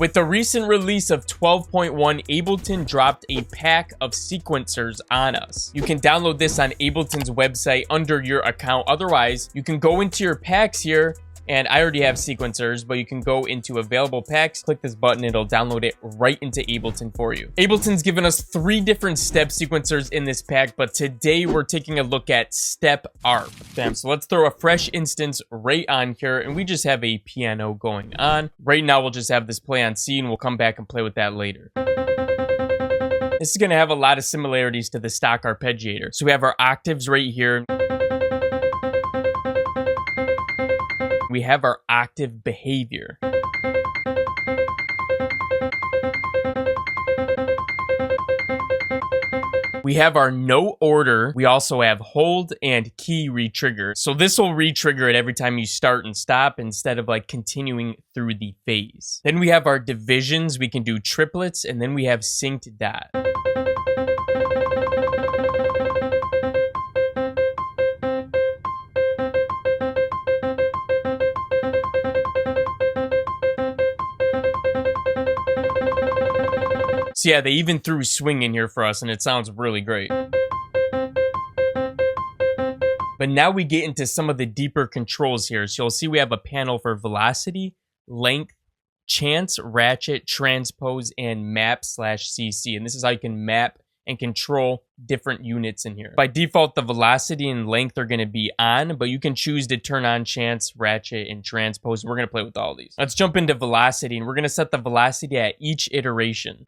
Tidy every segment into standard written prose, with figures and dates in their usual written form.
With the recent release of 12.1, Ableton dropped a pack of sequencers on us. You can download this on Ableton's website under your account. Otherwise, you can go into your packs here, and I already have sequencers, but you can go into available packs, click this button, it'll download it right into Ableton for you. Ableton's given us 3 different step sequencers in this pack, but today we're taking a look at Step Arp. Bam, so let's throw a fresh instance right on here, and we just have a piano going on. Right now, we'll just have this play on C, and we'll come back and play with that later. This is gonna have a lot of similarities to the stock arpeggiator. So we have our octaves right here. We have our octave behavior. We have our note order. We also have hold and key retrigger. So this will retrigger it every time you start and stop instead of like continuing through the phase. Then we have our divisions. We can do triplets, and then we have synced dot. So yeah, they even threw swing in here for us, and it sounds really great. But now we get into some of the deeper controls here. So you'll see we have a panel for velocity, length, chance, ratchet, transpose, and map/CC. And this is how you can map and control different units in here. By default, the velocity and length are going to be on, but you can choose to turn on chance, ratchet, and transpose. We're going to play with all these. Let's jump into velocity, and we're going to set the velocity at each iteration.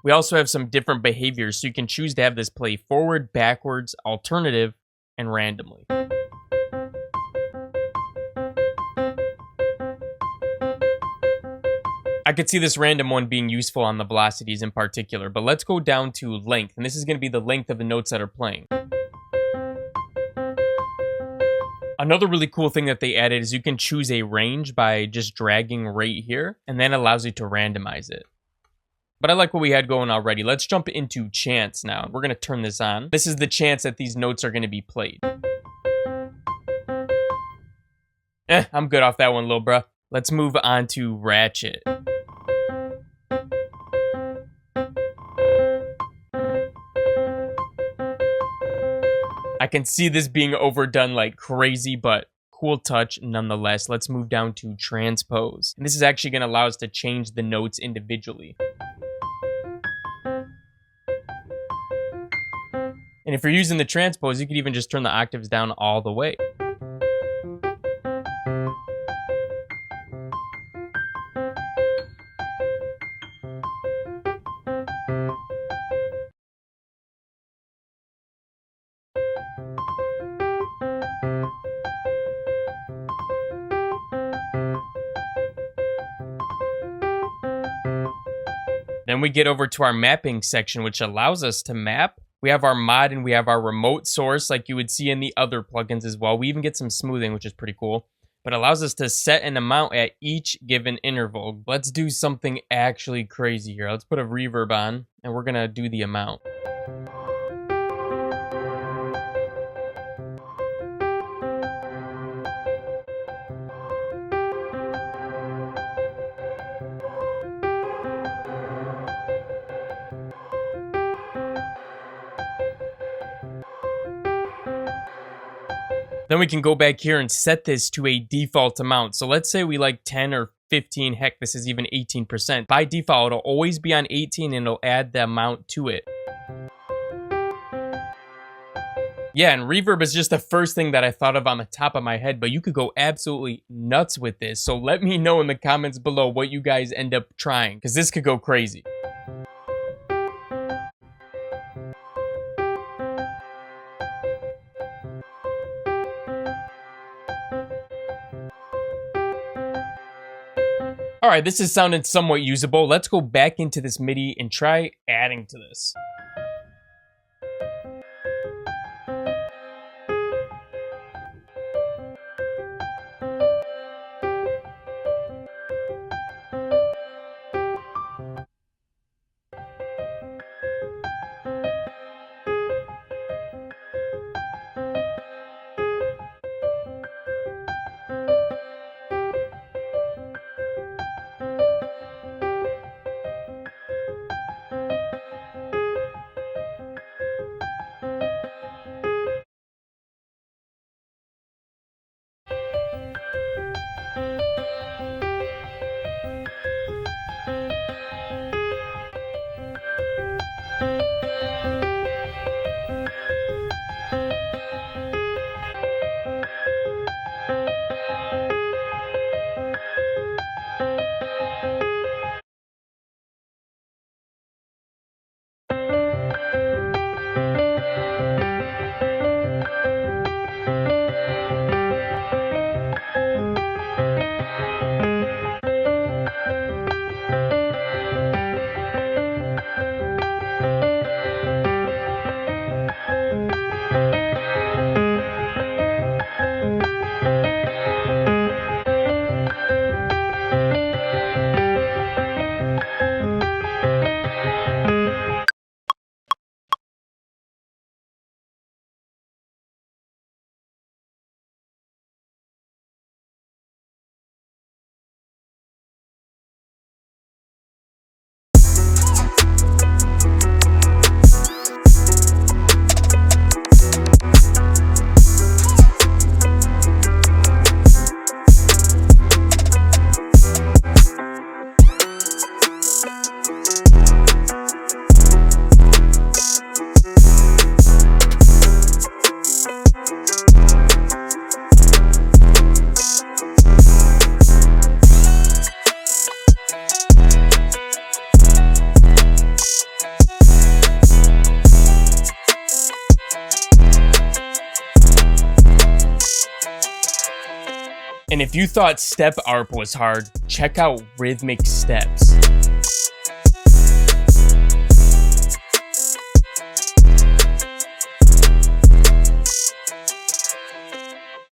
We also have some different behaviors, so you can choose to have this play forward, backwards, alternative, and randomly. I could see this random one being useful on the velocities in particular, but let's go down to length, and this is going to be the length of the notes that are playing. Another really cool thing that they added is you can choose a range by just dragging right here, and then allows you to randomize it. But I like what we had going already. Let's jump into chance now. We're going to turn this on. This is the chance that these notes are going to be played. I'm good off that one, lil bruh. Let's move on to ratchet. I can see this being overdone like crazy, but cool touch nonetheless. Let's move down to transpose. And this is actually going to allow us to change the notes individually. And if you're using the transpose, you could even just turn the octaves down all the way. Then we get over to our mapping section, which allows us to map. We have our mod and we have our remote source like you would see in the other plugins as well. We even get some smoothing, which is pretty cool, but allows us to set an amount at each given interval. Let's do something actually crazy here. Let's put a reverb on and we're gonna do the amount. Then we can go back here and set this to a default amount. So let's say we like 10 or 15, heck, this is even 18%. By default, it'll always be on 18 and it'll add the amount to it. Yeah, and reverb is just the first thing that I thought of on the top of my head, but you could go absolutely nuts with this. So let me know in the comments below what you guys end up trying, because this could go crazy. All right, this is sounding somewhat usable. Let's go back into this MIDI and try adding to this. And if you thought Step Arp was hard, check out Rhythmic Steps.